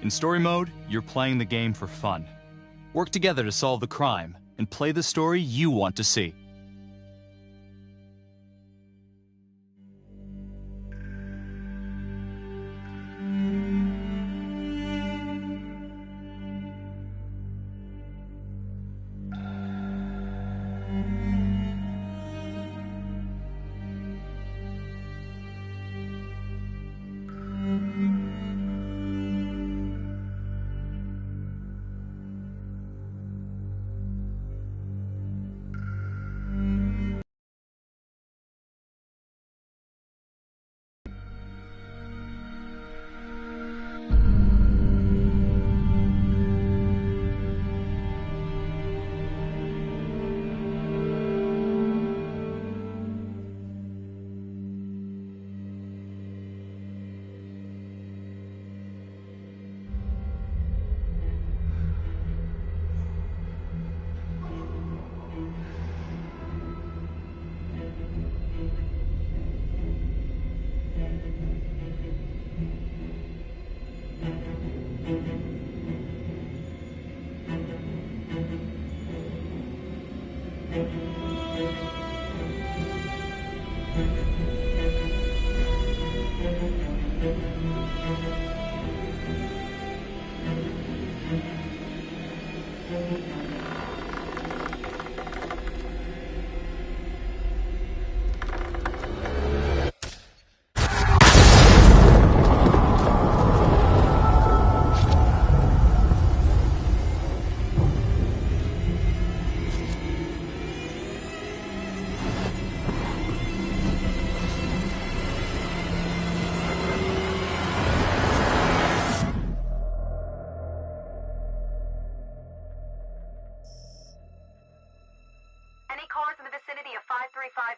In story mode, you're playing the game for fun. Work together to solve the crime and play the story you want to see.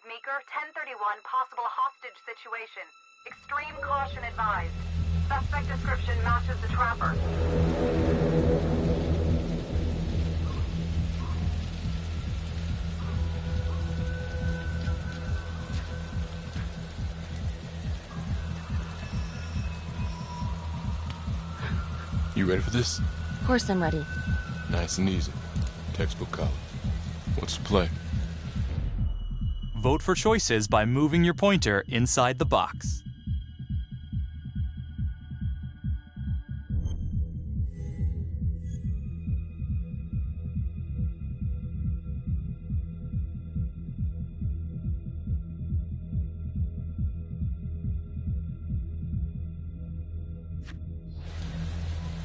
Meeker, 1031, possible hostage situation. Extreme caution advised. Suspect description matches the trapper. You ready for this? Of course I'm ready. Nice and easy. Textbook college. What's the play? Vote for choices by moving your pointer inside the box.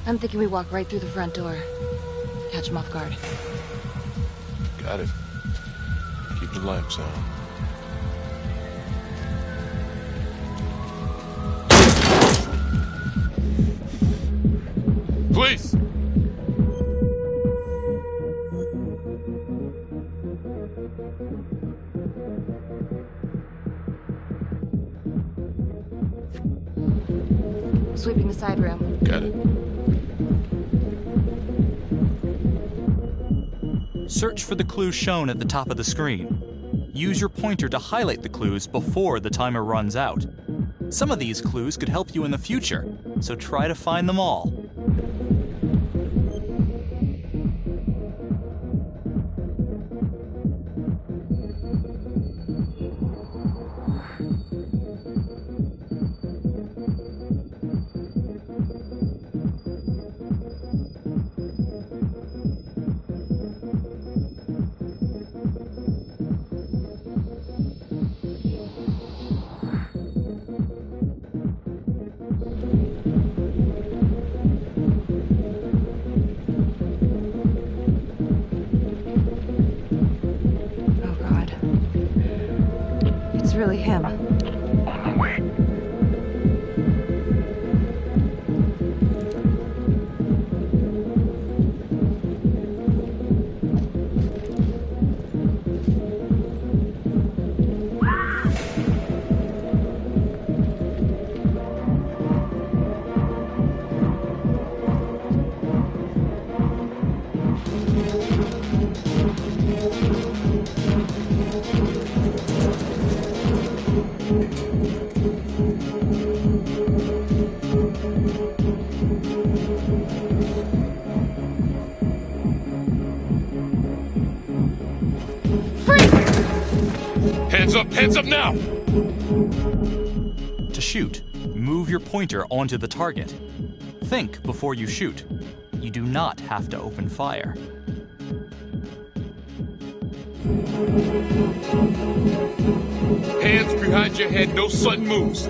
I'm thinking we walk right through the front door. Catch him off guard. Got it. Keep the lights on. Police! Sweeping the side room. Got it. Search for the clues shown at the top of the screen. Use your pointer to highlight the clues before the timer runs out. Some of these clues could help you in the future, so try to find them all. Really him. Wait. Hands up now! To shoot, move your pointer onto the target. Think before you shoot. You do not have to open fire. Hands behind your head, no sudden moves.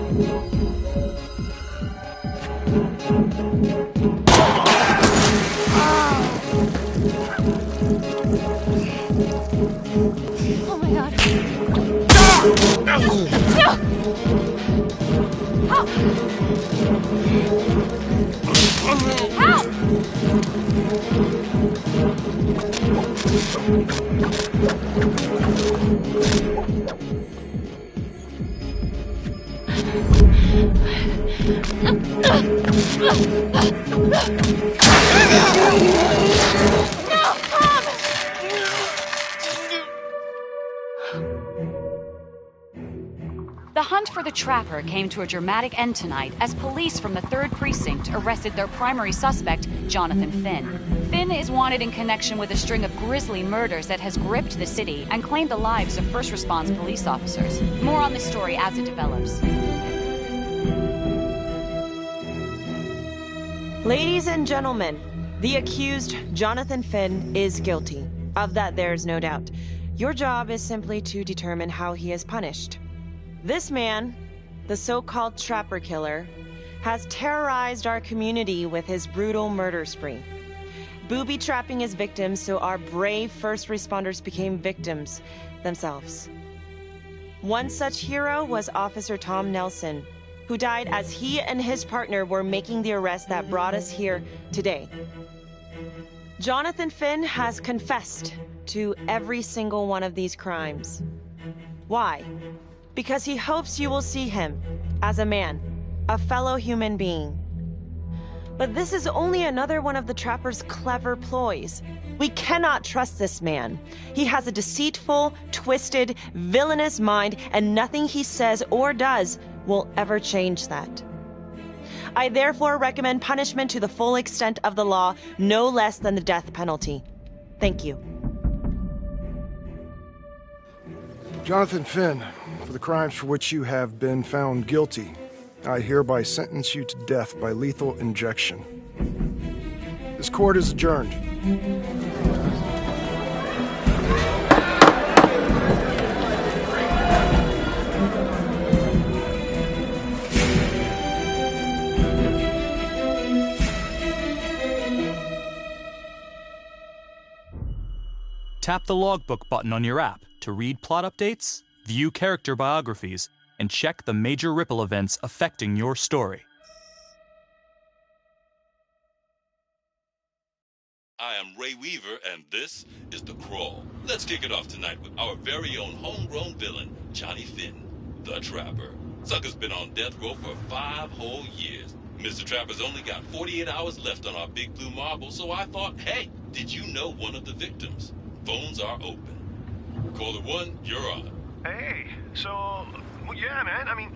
Oh my god. No! No! Help! The hunt for the Trapper came to a dramatic end tonight as police from the 3rd Precinct arrested their primary suspect, Jonathan Finn. Finn is wanted in connection with a string of grisly murders that has gripped the city and claimed the lives of first response police officers. More on this story as it develops. Ladies and gentlemen, the accused, Jonathan Finn, is guilty. Of that, there's no doubt. Your job is simply to determine how he is punished. This man, the so-called Trapper Killer, has terrorized our community with his brutal murder spree, booby-trapping his victims so our brave first responders became victims themselves. One such hero was Officer Tom Nelson, who died as he and his partner were making the arrest that brought us here today. Jonathan Finn has confessed to every single one of these crimes. Why? Because he hopes you will see him as a man, a fellow human being. But this is only another one of the Trapper's clever ploys. We cannot trust this man. He has a deceitful, twisted, villainous mind, and nothing he says or does will ever change that. I therefore recommend punishment to the full extent of the law, no less than the death penalty. Thank you. Jonathan Finn, for the crimes for which you have been found guilty, I hereby sentence you to death by lethal injection. This court is adjourned. Tap the logbook button on your app to read plot updates, view character biographies, and check the major ripple events affecting your story. I am Ray Weaver, and this is The Crawl. Let's kick it off tonight with our very own homegrown villain, Johnny Finn, the Trapper. Sucker's been on death row for 5 whole years. Mr. Trapper's only got 48 hours left on our big blue marble, so I thought, hey, did you know one of the victims? Phones are open. Caller 1, you're on. Hey, so, well, yeah, man, I mean,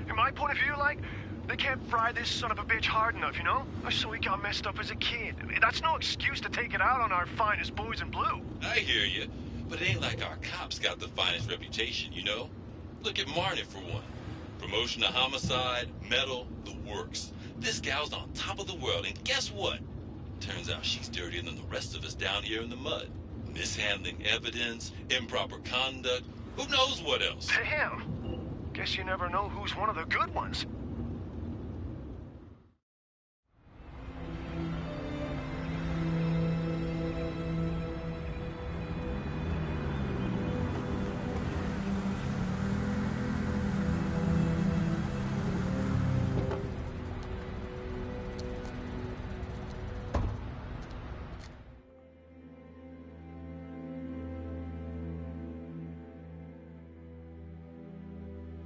in my point of view, like, they can't fry this son of a bitch hard enough, you know? So he got messed up as a kid. That's no excuse to take it out on our finest boys in blue. I hear you, but it ain't like our cops got the finest reputation, you know? Look at Marnie for one. Promotion to homicide, medal, the works. This gal's on top of the world, and guess what? Turns out she's dirtier than the rest of us down here in the mud. Mishandling evidence, improper conduct, who knows what else? Damn. Guess you never know who's one of the good ones.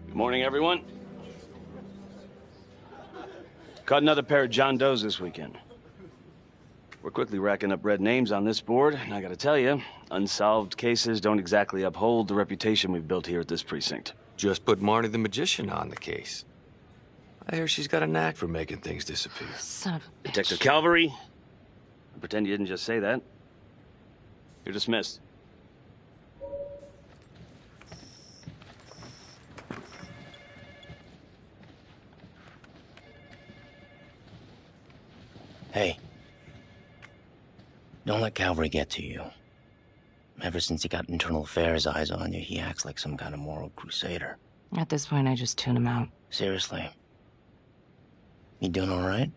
Good morning, everyone. Caught another pair of John Does this weekend. We're quickly racking up red names on this board, and I gotta tell you, unsolved cases don't exactly uphold the reputation we've built here at this precinct. Just put Marnie the Magician on the case. I hear she's got a knack for making things disappear. Son of a bitch. Detective Calvary, pretend you didn't just say that. You're dismissed. Hey. Don't let Calvary get to you. Ever since he got internal affairs eyes on you, he acts like some kind of moral crusader. At this point, I just tune him out. Seriously. You doing all right?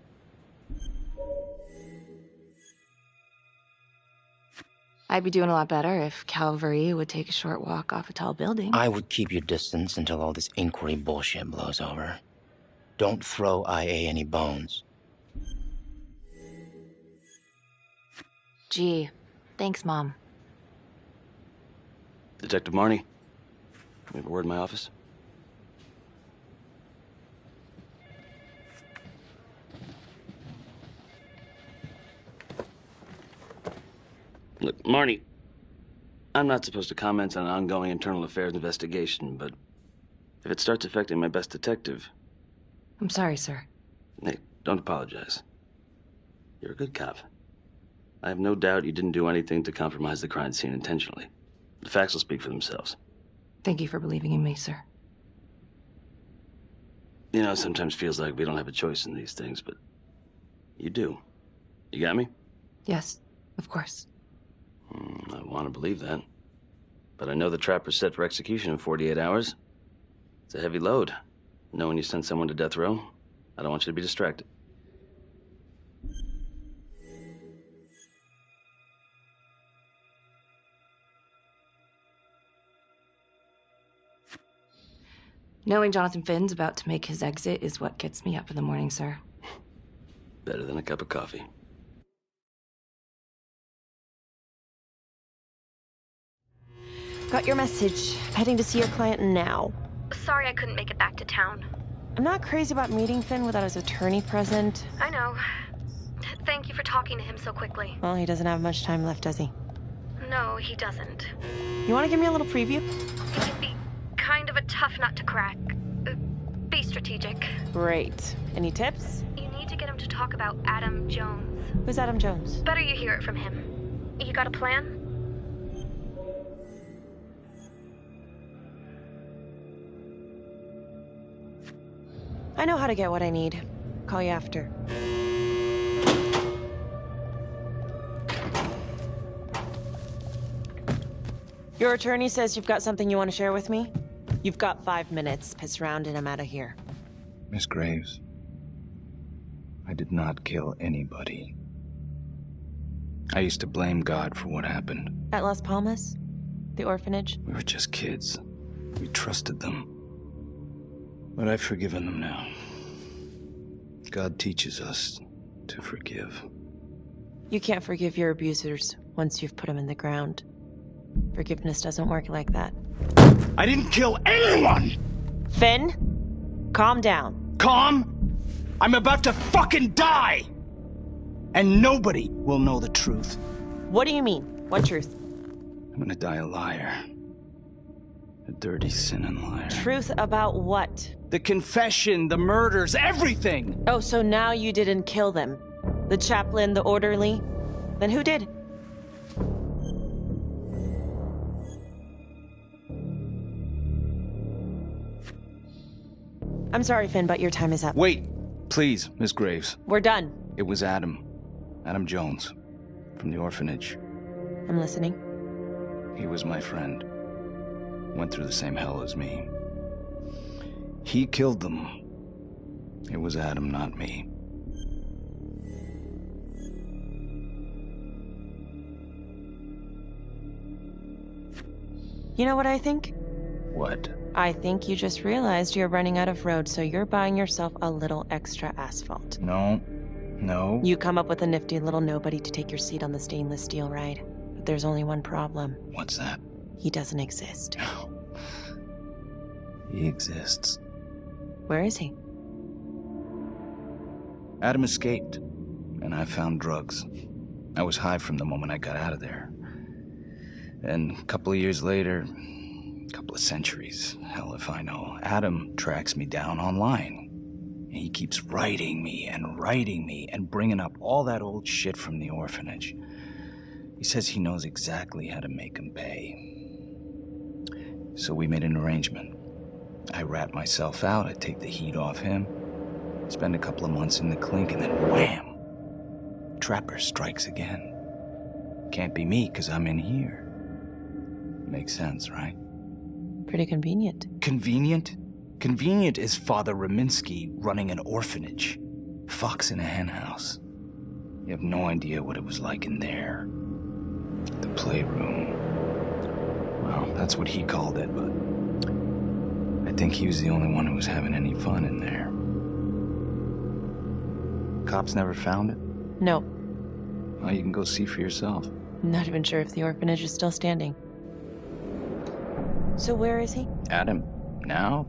I'd be doing a lot better if Calvary would take a short walk off a tall building. I would keep your distance until all this inquiry bullshit blows over. Don't throw IA any bones. Gee, thanks, Mom. Detective Marnie, we have a word in my office. Look, Marnie, I'm not supposed to comment on an ongoing internal affairs investigation, but if it starts affecting my best detective... I'm sorry, sir. Hey, don't apologize. You're a good cop. I have no doubt you didn't do anything to compromise the crime scene intentionally. The facts will speak for themselves. Thank you for believing in me, sir. You know, it sometimes feels like we don't have a choice in these things, but you do. You got me? Yes, of course. I want to believe that. But I know the trapper's set for execution in 48 hours. It's a heavy load. Knowing you send someone to death row, I don't want you to be distracted. Knowing Jonathan Finn's about to make his exit is what gets me up in the morning, sir. Better than a cup of coffee. Got your message. Heading to see your client now. Sorry I couldn't make it back to town. I'm not crazy about meeting Finn without his attorney present. I know. Thank you for talking to him so quickly. Well, he doesn't have much time left, does he? No, he doesn't. You want to give me a little preview? It can be kind of a tough nut to crack. Be strategic. Great. Any tips? You need to get him to talk about Adam Jones. Who's Adam Jones? Better you hear it from him. You got a plan? I know how to get what I need. Call you after. Your attorney says you've got something you want to share with me? You've got 5 minutes. Piss around and I'm out of here. Miss Graves, I did not kill anybody. I used to blame God for what happened. At Las Palmas? The orphanage? We were just kids. We trusted them. But I've forgiven them now. God teaches us to forgive. You can't forgive your abusers once you've put them in the ground. Forgiveness doesn't work like that. I didn't kill anyone! Finn, calm down. Calm? I'm about to fucking die! And nobody will know the truth. What do you mean? What truth? I'm gonna die a liar. A dirty, sinning liar. Truth about what? The confession, the murders, everything! Oh, so now you didn't kill them? The chaplain, the orderly? Then who did? I'm sorry, Finn, but your time is up. Wait, please, Miss Graves. We're done. It was Adam. Adam Jones. From the orphanage. I'm listening. He was my friend. Went through the same hell as me. He killed them. It was Adam, not me. You know what I think? What? I think you just realized you're running out of road, so you're buying yourself a little extra asphalt. No. No. You come up with a nifty little nobody to take your seat on the stainless steel ride. But there's only one problem. What's that? He doesn't exist. He exists. Where is he? Adam escaped, and I found drugs. I was high from the moment I got out of there. And a couple of years later, a couple of centuries, hell if I know, Adam tracks me down online. And he keeps writing me and bringing up all that old shit from the orphanage. He says he knows exactly how to make him pay. So we made an arrangement. I rat myself out, I take the heat off him, spend a couple of months in the clink, and then wham! trapper strikes again. Can't be me, 'cause I'm in here. Makes sense, right? Pretty convenient. Convenient? Convenient is Father Raminsky running an orphanage. Fox in a henhouse. You have no idea what it was like in there. The playroom. Well, that's what he called it, but I think he was the only one who was having any fun in there. Cops never found it? No. Well, you can go see for yourself. Not even sure if the orphanage is still standing. So where is he? Adam? Now?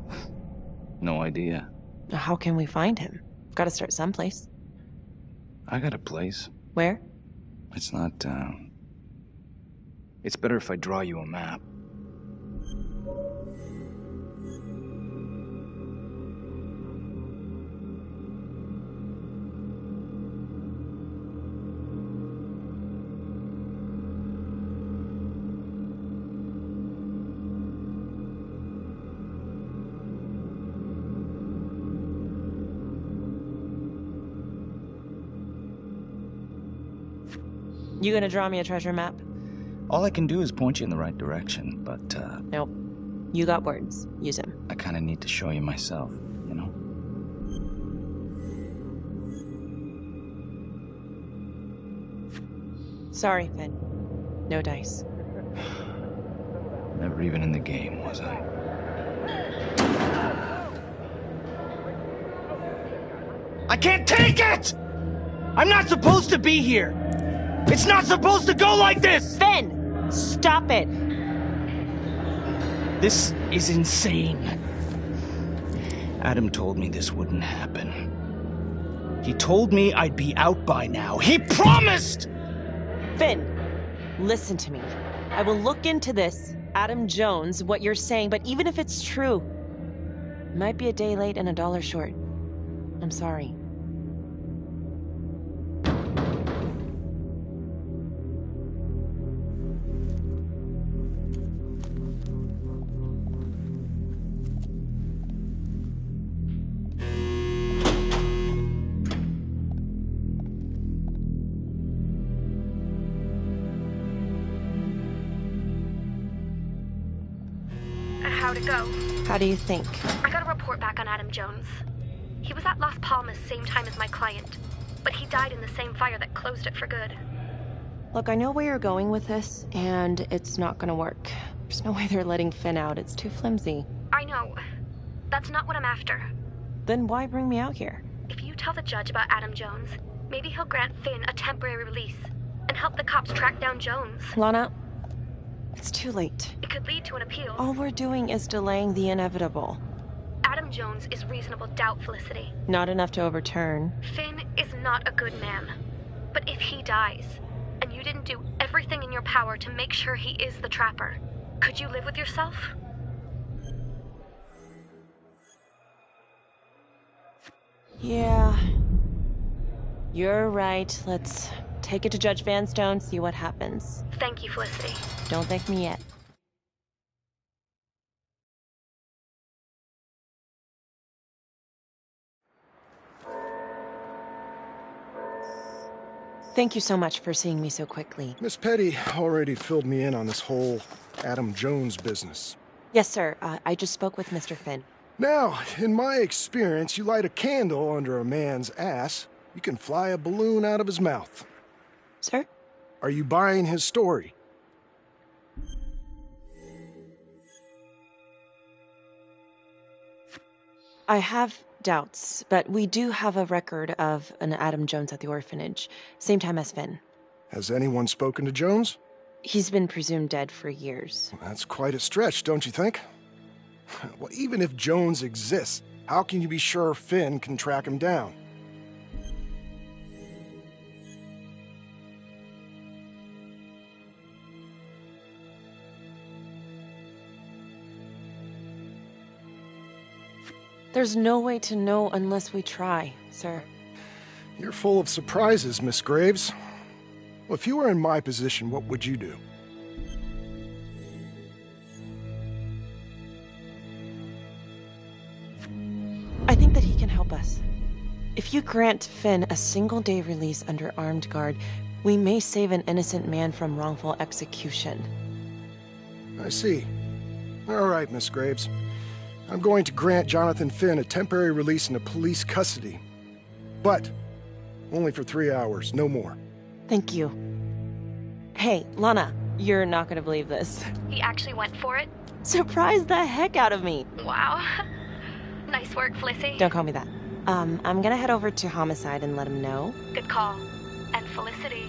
No idea. How can we find him? Gotta start someplace. I got a place. Where? It's not, It's better if I draw you a map. You gonna draw me a treasure map? All I can do is point you in the right direction, but, Nope. You got words. Use them. I kinda need to show you myself, you know? Sorry, Finn. No dice. Never even in the game, was I? I can't take it! I'm not supposed to be here! It's not supposed to go like this! Finn! Stop it! This is insane. Adam told me this wouldn't happen. He told me I'd be out by now. He promised! Finn, listen to me. I will look into this, Adam Jones, what you're saying, but even if it's true, it might be a day late and $1 short. I'm sorry. How'd it go? How do you think? I got a report back on Adam Jones. He was at Las Palmas same time as my client, but he died in the same fire that closed it for good. Look, I know where you're going with this, and it's not gonna work. There's no way they're letting Finn out. It's too flimsy. I know. That's not what I'm after. Then why bring me out here? If you tell the judge about Adam Jones, maybe he'll grant Finn a temporary release and help the cops track down Jones. Lana, it's too late. It could lead to an appeal. All we're doing is delaying the inevitable. Adam Jones is reasonable doubt, Felicity. Not enough to overturn. Finn is not a good man. But if he dies, and you didn't do everything in your power to make sure he is the trapper, could you live with yourself? Yeah. You're right. Let's take it to Judge Vanstone, see what happens. Thank you, Felicity. Don't thank me yet. Thank you so much for seeing me so quickly. Miss Petty already filled me in on this whole Adam Jones business. Yes, sir. I just spoke with Mr. Finn. Now, in my experience, you light a candle under a man's ass, you can fly a balloon out of his mouth. Sir? Are you buying his story? I have doubts, but we do have a record of an Adam Jones at the orphanage, same time as Finn. Has anyone spoken to Jones? He's been presumed dead for years. That's quite a stretch, don't you think? Well, even if Jones exists, how can you be sure Finn can track him down? There's no way to know unless we try, sir. You're full of surprises, Miss Graves. Well, if you were in my position, what would you do? I think that he can help us. If you grant Finn a single-day release under armed guard, we may save an innocent man from wrongful execution. I see. All right, Miss Graves. I'm going to grant Jonathan Finn a temporary release into police custody. But only for 3 hours, no more. Thank you. Hey, Lana, you're not gonna believe this. He actually went for it? Surprised the heck out of me. Wow. Nice work, Felicity. Don't call me that. I'm gonna head over to Homicide and let him know. Good call. And Felicity,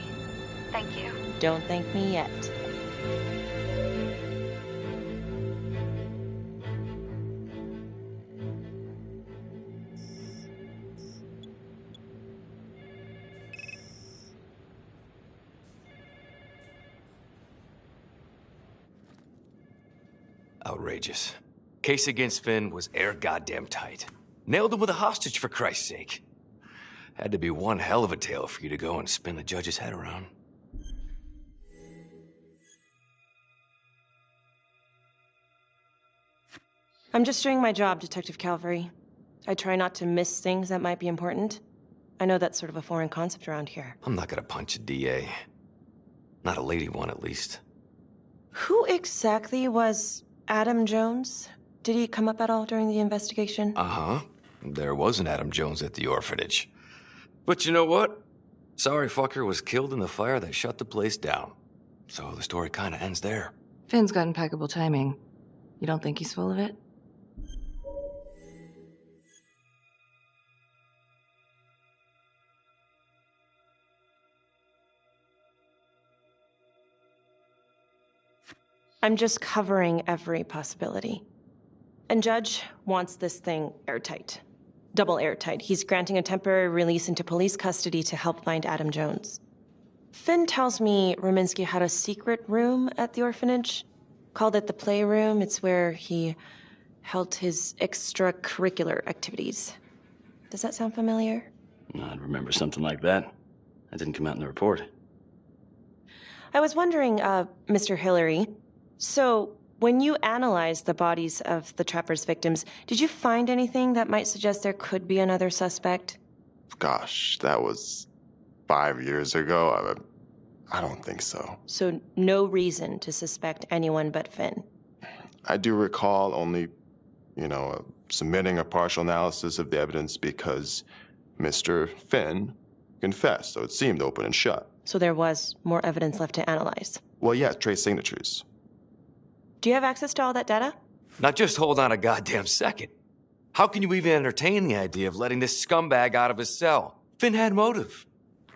thank you. Don't thank me yet. Outrageous. Case against Finn was air goddamn tight. Nailed him with a hostage, for Christ's sake. Had to be one hell of a tale for you to go and spin the judge's head around. I'm just doing my job, Detective Calvary. I try not to miss things that might be important. I know that's sort of a foreign concept around here. I'm not gonna punch a DA. Not a lady one, at least. Who exactly was Adam Jones? Did he come up at all during the investigation? Uh-huh. There was an Adam Jones at the orphanage. But you know what? Sorry fucker was killed in the fire that shut the place down. So the story kinda ends there. Finn's got impeccable timing. You don't think he's full of it? I'm just covering every possibility. And Judge wants this thing airtight. Double airtight. He's granting a temporary release into police custody to help find Adam Jones. Finn tells me Rominsky had a secret room at the orphanage. Called it the playroom. It's where he held his extracurricular activities. Does that sound familiar? I'd remember something like that. That didn't come out in the report. I was wondering, Mr. Hillary, so when you analyzed the bodies of the Trapper's victims, did you find anything that might suggest there could be another suspect? Gosh, that was 5 years ago. I don't think so. So no reason to suspect anyone but Finn? I do recall only, submitting a partial analysis of the evidence because Mr. Finn confessed, so it seemed open and shut. So there was more evidence left to analyze? Well, yeah, trace signatures. Do you have access to all that data? Now just hold on a goddamn second. How can you even entertain the idea of letting this scumbag out of his cell? Finn had motive.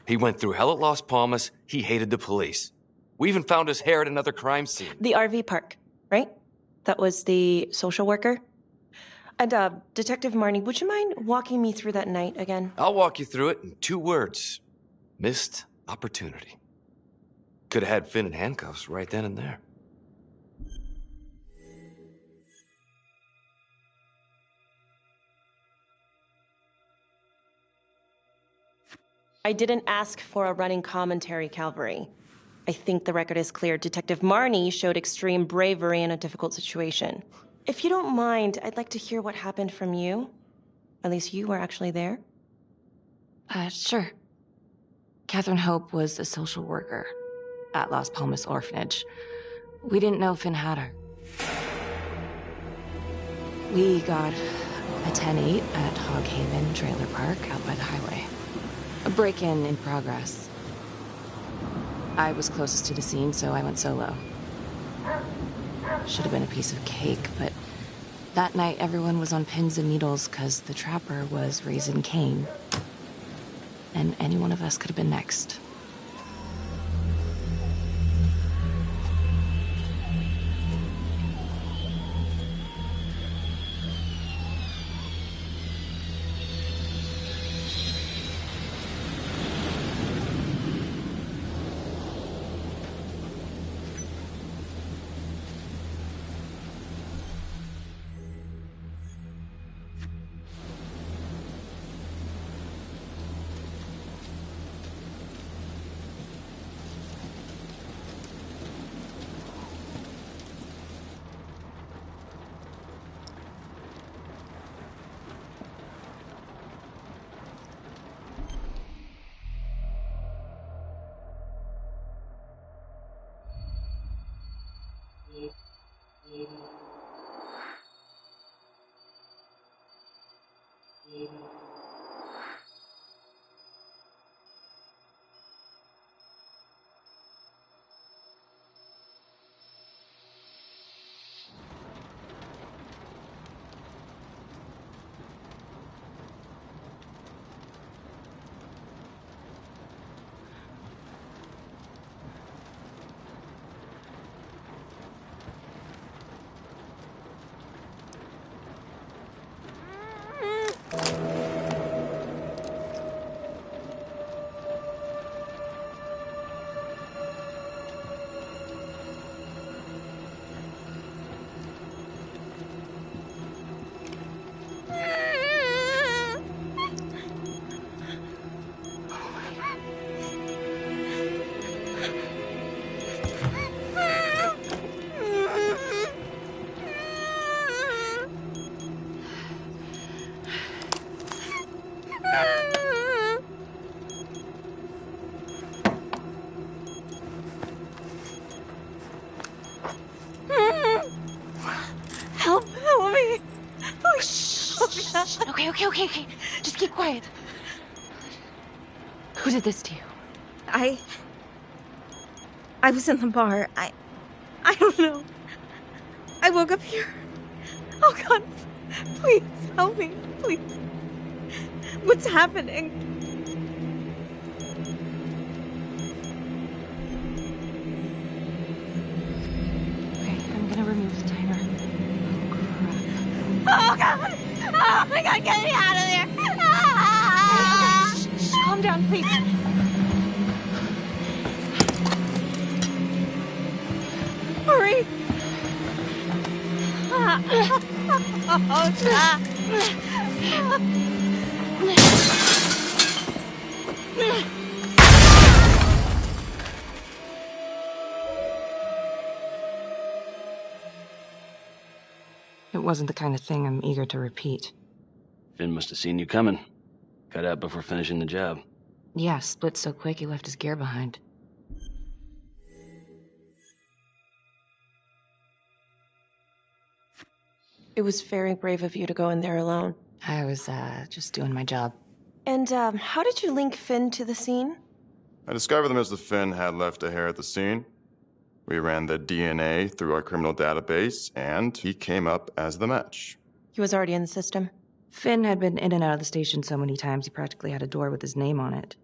He went through hell at Las Palmas. He hated the police. We even found his hair at another crime scene. The RV park, right? That was the social worker? And, Detective Marnie, would you mind walking me through that night again? I'll walk you through it in 2 words. Missed opportunity. Could have had Finn in handcuffs right then and there. I didn't ask for a running commentary, Calvary. I think the record is clear. Detective Marnie showed extreme bravery in a difficult situation. If you don't mind, I'd like to hear what happened from you. At least you were actually there. Sure. Catherine Hope was a social worker at Las Palmas Orphanage. We didn't know Finn had her. We got a 10-8 at Hog Haven Trailer Park out by the highway. A break-in in progress. I was closest to the scene, so I went solo. Should have been a piece of cake, but that night everyone was on pins and needles because the Trapper was raising Cain. And any one of us could have been next. Okay. Just keep quiet. Who did this to you? I was in the bar. I don't know. I woke up here. Oh God, please help me, please. What's happening? Okay, I'm gonna remove the timer. Oh God! Oh my God, get me out of there! Ah! Shh, calm down, please. Hurry! Oh God! It wasn't the kind of thing I'm eager to repeat. Finn must have seen you coming. Got out before finishing the job. Yeah, split so quick he left his gear behind. It was very brave of you to go in there alone. I was, just doing my job. And, how did you link Finn to the scene? I discovered that Mr. Finn had left a hair at the scene. We ran the DNA through our criminal database, and he came up as the match. He was already in the system. Finn had been in and out of the station so many times he practically had a door with his name on it.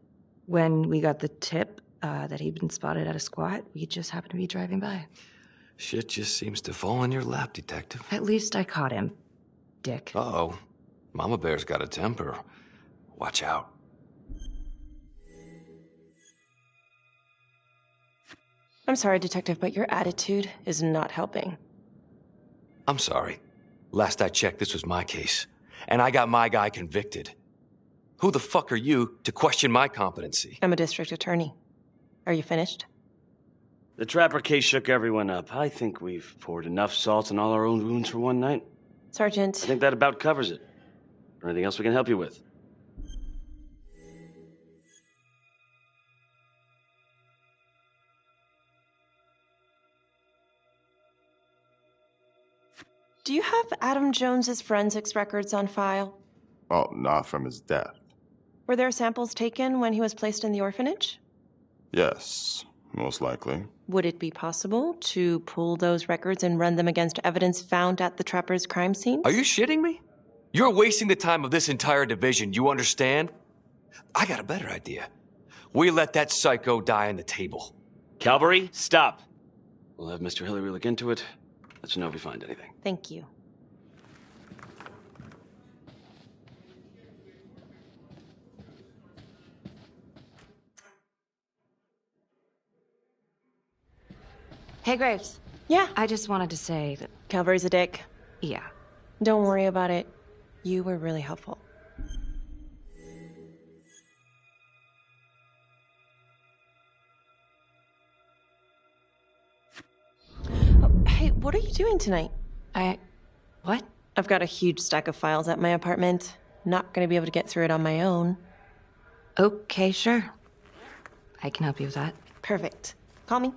When we got the tip that he'd been spotted at a squat, we just happened to be driving by. Shit just seems to fall in your lap, Detective. At least I caught him, dick. Uh-oh. Mama Bear's got a temper. Watch out. I'm sorry, Detective, but your attitude is not helping. I'm sorry. Last I checked, this was my case. And I got my guy convicted. Who the fuck are you to question my competency? I'm a district attorney. Are you finished? The Trapper case shook everyone up. I think we've poured enough salt on all our own wounds for one night. Sergeant. I think that about covers it. Or anything else we can help you with? Do you have Adam Jones's forensics records on file? Well, not from his death. Were there samples taken when he was placed in the orphanage? Yes, most likely. Would it be possible to pull those records and run them against evidence found at the Trapper's crime scene? Are you shitting me? You're wasting the time of this entire division, you understand? I got a better idea. We let that psycho die on the table. Calvary, stop. We'll have Mr. Hillary look into it. Let you know if we find anything. Thank you. Hey, Graves. Yeah? I just wanted to say that... Calvary's a dick. Yeah. Don't worry about it. You were really helpful. Oh, hey, what are you doing tonight? What? I've got a huge stack of files at my apartment. Not gonna be able to get through it on my own. Okay, sure. I can help you with that. Perfect. Call me.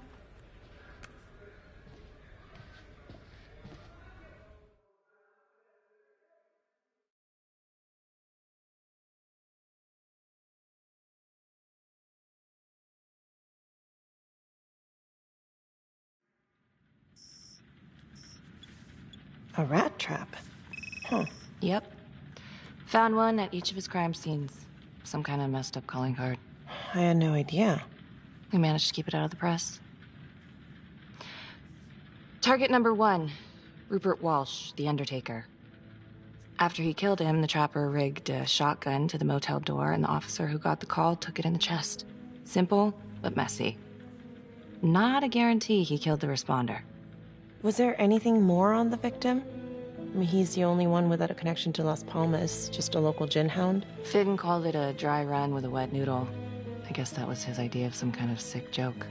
A rat trap? Huh. Yep. Found one at each of his crime scenes. Some kind of messed up calling card. I had no idea. We managed to keep it out of the press. Target number 1, Rupert Walsh, the Undertaker. After he killed him, the Trapper rigged a shotgun to the motel door, and the officer who got the call took it in the chest. Simple, but messy. Not a guarantee he killed the responder. Was there anything more on the victim? I mean, he's the only one without a connection to Las Palmas, just a local gin hound. Finn called it a dry run with a wet noodle. I guess that was his idea of some kind of sick joke.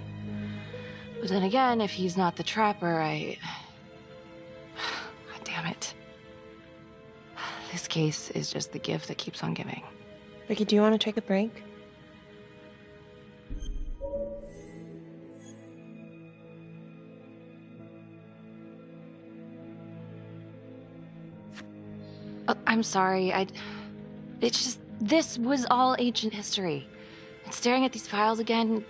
But then again, if he's not the Trapper, God damn it. This case is just the gift that keeps on giving. Ricky, do you want to take a break? I'm sorry, It's just, this was all ancient history. And staring at these files again,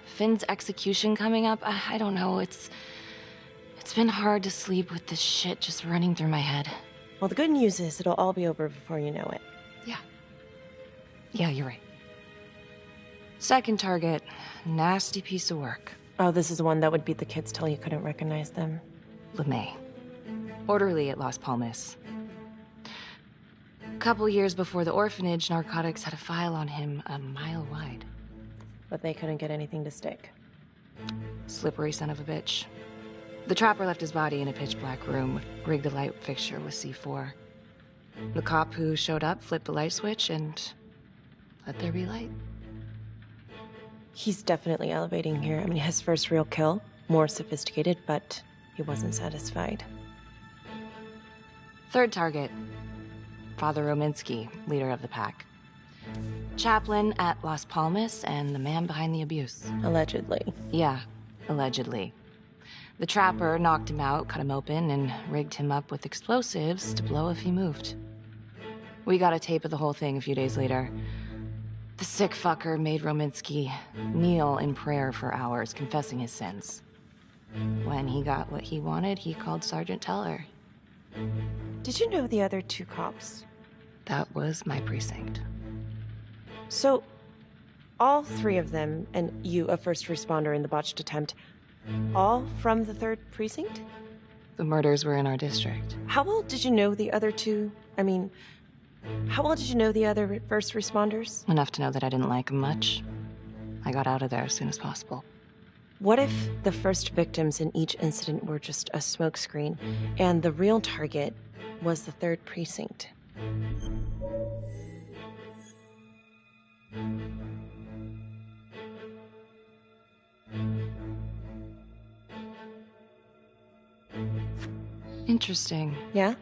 Finn's execution coming up, I don't know, it's been hard to sleep with this shit just running through my head. Well, the good news is it'll all be over before you know it. Yeah, you're right. Second target, nasty piece of work. Oh, this is the one that would beat the kids till you couldn't recognize them. LeMay. Orderly at Las Palmas. A couple years before the orphanage, narcotics had a file on him a mile wide. But they couldn't get anything to stick. Slippery son of a bitch. The trapper left his body in a pitch-black room, rigged a light fixture with C4. The cop who showed up flipped the light switch and let there be light. He's definitely elevating here. I mean, his first real kill, more sophisticated, but he wasn't satisfied. Third target, Father Rominsky, leader of the pack. Chaplain at Las Palmas and the man behind the abuse. Allegedly. Yeah, allegedly. The trapper knocked him out, cut him open, and rigged him up with explosives to blow if he moved. We got a tape of the whole thing a few days later. The sick fucker made Rominsky kneel in prayer for hours, confessing his sins. When he got what he wanted, he called Sergeant Teller. Did you know the other two cops? That was my precinct. So, all three of them, and you, a first responder in the botched attempt, all from the 3rd precinct? The murders were in our district. How well did you know the other two? I mean, how well did you know the other first responders? Enough to know that I didn't like them much. I got out of there as soon as possible. What if the first victims in each incident were just a smokescreen, and the real target was the 3rd precinct? Interesting. Yeah?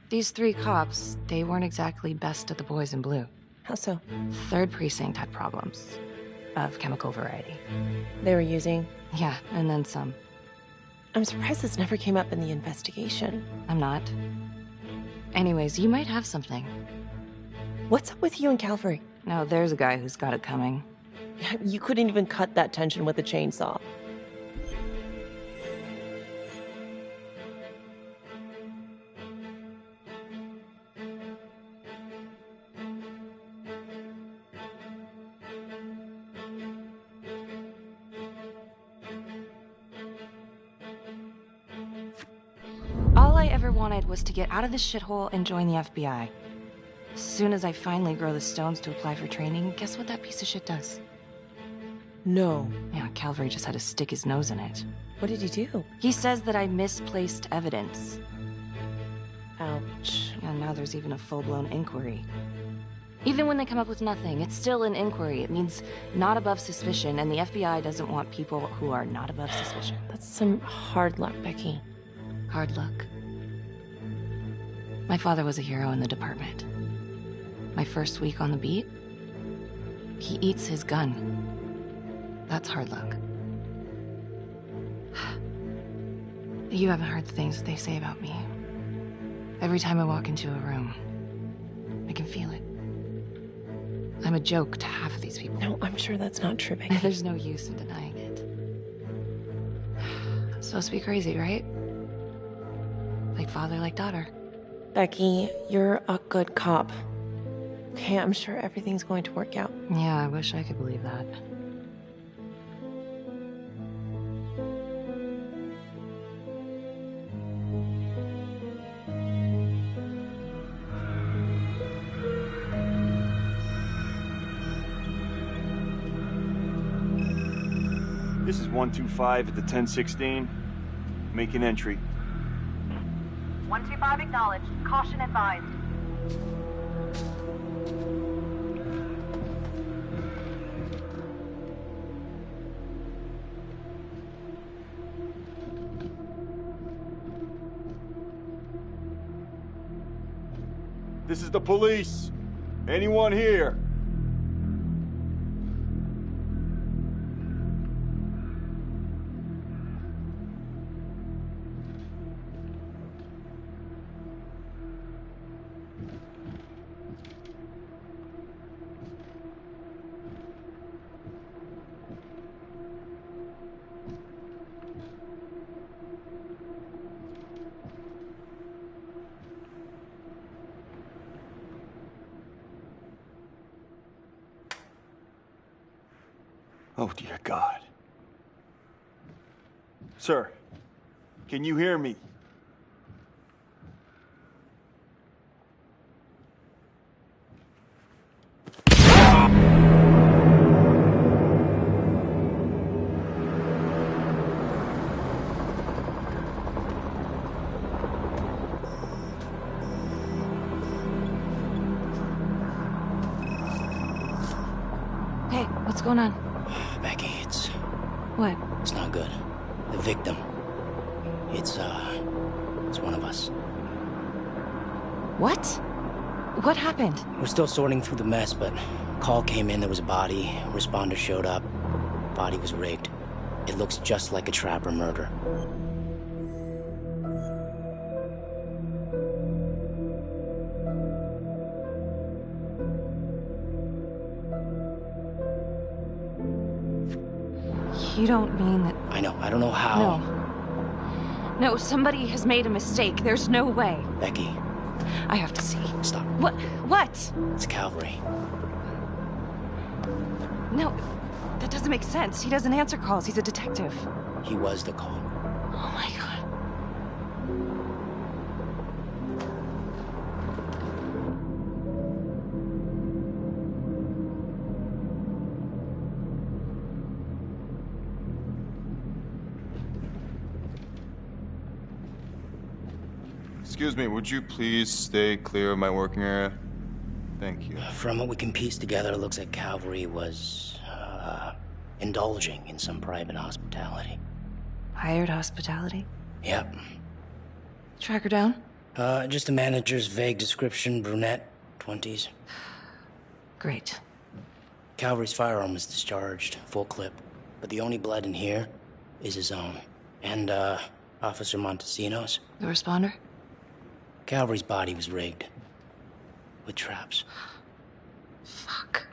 These 3 cops, they weren't exactly best of the boys in blue. How so? 3rd precinct had problems. Of chemical variety. They were using? Yeah, and then some. I'm surprised this never came up in the investigation. I'm not. Anyways, you might have something. What's up with you and Calvary? No, there's a guy who's got it coming. You couldn't even cut that tension with a chainsaw. All I ever wanted was to get out of this shithole and join the FBI. As soon as I finally grow the stones to apply for training, guess what that piece of shit does? No. Yeah, Calvary just had to stick his nose in it. What did he do? He says that I misplaced evidence. Ouch. Yeah, now there's even a full-blown inquiry. Even when they come up with nothing, it's still an inquiry. It means not above suspicion, and the FBI doesn't want people who are not above suspicion. That's some hard luck, Becky. Hard luck. My father was a hero in the department. My first week on the beat, he eats his gun. That's hard luck. You haven't heard the things that they say about me. Every time I walk into a room, I can feel it. I'm a joke to half of these people. No, I'm sure that's not true, Becky. There's no use in denying it. I'm supposed to be crazy, right? Like father, like daughter. Becky, you're a good cop. Okay, I'm sure everything's going to work out. Yeah, I wish I could believe that. This is 125 at the 1016. Make an entry. 125 acknowledged. Caution advised. This is the police. Anyone here? Oh, dear God. Sir, can you hear me? Hey, what's going on? Becky, it's What? it's not good. The victim. It's one of us. What? What happened? We're still sorting through the mess, but call came in, there was a body. Responder showed up. Body was rigged. It looks just like a trapper murder. You don't mean that... I know, I don't know how. No, somebody has made a mistake. There's no way. Becky. I have to see. Stop. What? What? It's cavalry. No, that doesn't make sense. He doesn't answer calls. He's a detective. He was the call. Oh my God. Excuse me, would you please stay clear of my working area? Thank you. From what we can piece together, it looks like Cavalry was, indulging in some private hospitality. Hired hospitality? Yep. Track her down? Just a manager's vague description, brunette, 20s. Great. Cavalry's firearm was discharged, full clip. But the only blood in here is his own. And, Officer Montesino's. The responder? Cavalry's body was rigged. With traps. Fuck.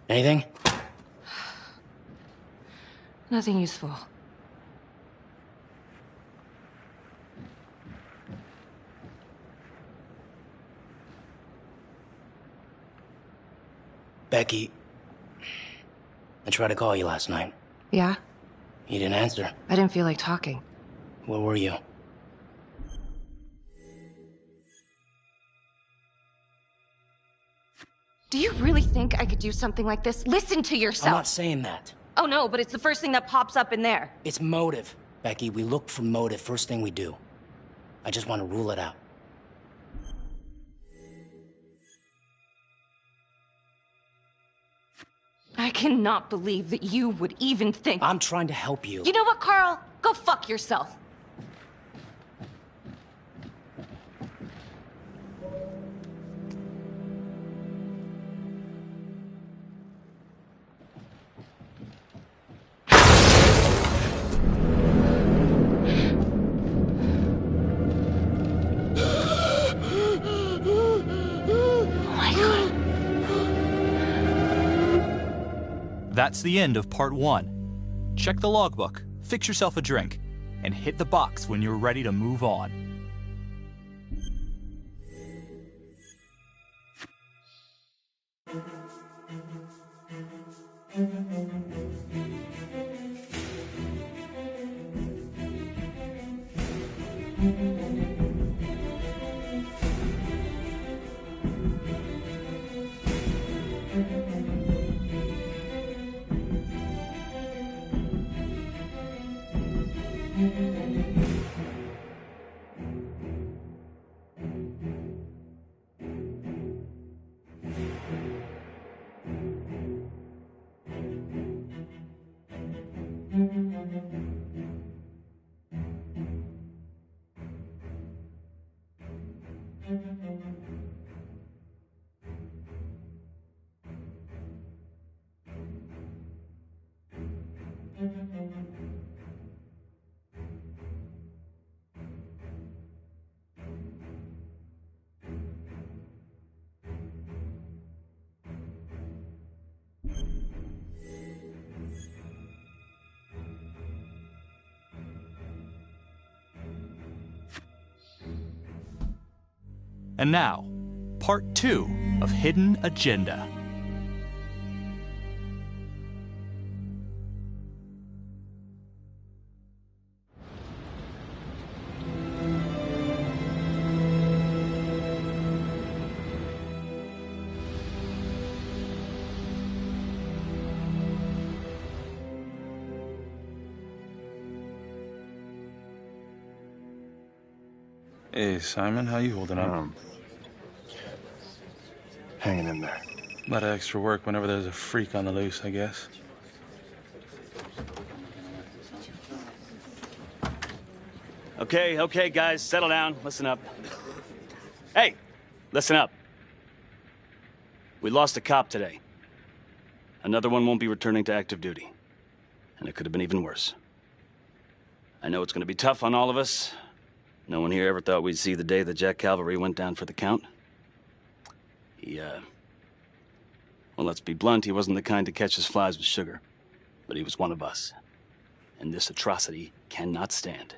Anything? Nothing useful. Becky, I tried to call you last night. Yeah? You didn't answer. I didn't feel like talking. Where were you? Do you really think I could do something like this? Listen to yourself! I'm not saying that. Oh no, but it's the first thing that pops up in there. It's motive. Becky, we look for motive first thing we do. I just want to rule it out. I cannot believe that you would even think... I'm trying to help you. You know what, Carl? Go fuck yourself. That's the end of part 1. Check the logbook, fix yourself a drink, and hit the box when you're ready to move on. And now, part 2 of Hidden Agenda. Hey, Simon, how you holding up? Hanging in there. A lot of extra work whenever there's a freak on the loose, I guess. Okay, guys, settle down. Listen up. Hey, listen up. We lost a cop today. Another one won't be returning to active duty. And it could have been even worse. I know it's going to be tough on all of us. No one here ever thought we'd see the day that Jack Calvary went down for the count. Well, let's be blunt, he wasn't the kind to catch his flies with sugar. But he was one of us. And this atrocity cannot stand.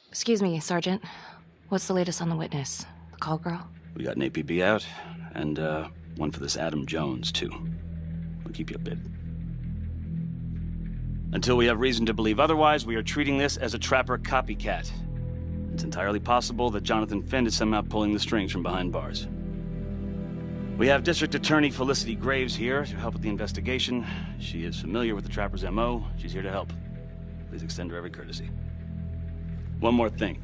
Excuse me, Sergeant. What's the latest on the witness? The call girl? We got an APB out, and one for this Adam Jones, too. We'll keep you updated. Until we have reason to believe otherwise, we are treating this as a trapper copycat. It's entirely possible that Jonathan Finn is somehow pulling the strings from behind bars. We have District Attorney Felicity Graves here to help with the investigation. She is familiar with the trapper's MO. She's here to help. Please extend her every courtesy. One more thing.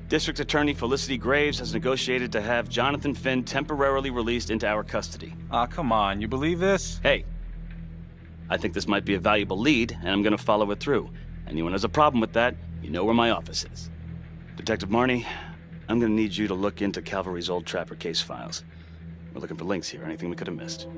District Attorney Felicity Graves has negotiated to have Jonathan Finn temporarily released into our custody. Aw, come on. You believe this? Hey, I think this might be a valuable lead, and I'm gonna follow it through. Anyone has a problem with that, you know where my office is. Detective Marnie, I'm gonna need you to look into Calvary's old trapper case files. We're looking for links here, anything we could have missed.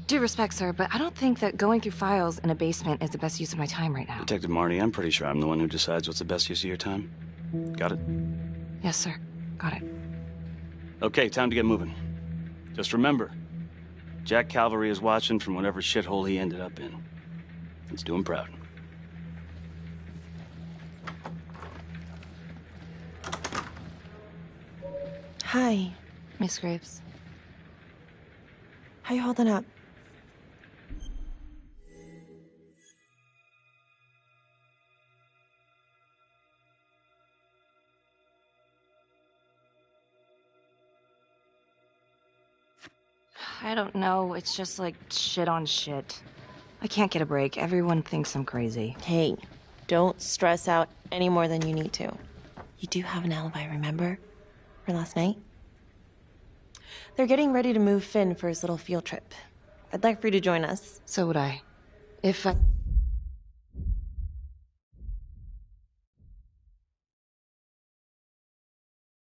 Due respect, sir, but I don't think that going through files in a basement is the best use of my time right now. Detective Marnie, I'm pretty sure I'm the one who decides what's the best use of your time. Got it? Yes, sir. Got it. Okay, time to get moving. Just remember, Jack Calvary is watching from whatever shithole he ended up in. Let's do him proud. Hi. Miss Graves. How you holding up? I don't know. It's just like shit on shit. I can't get a break. Everyone thinks I'm crazy. Hey, don't stress out any more than you need to. You do have an alibi, remember? For last night? They're getting ready to move Finn for his little field trip. I'd like for you to join us. So would I. If I...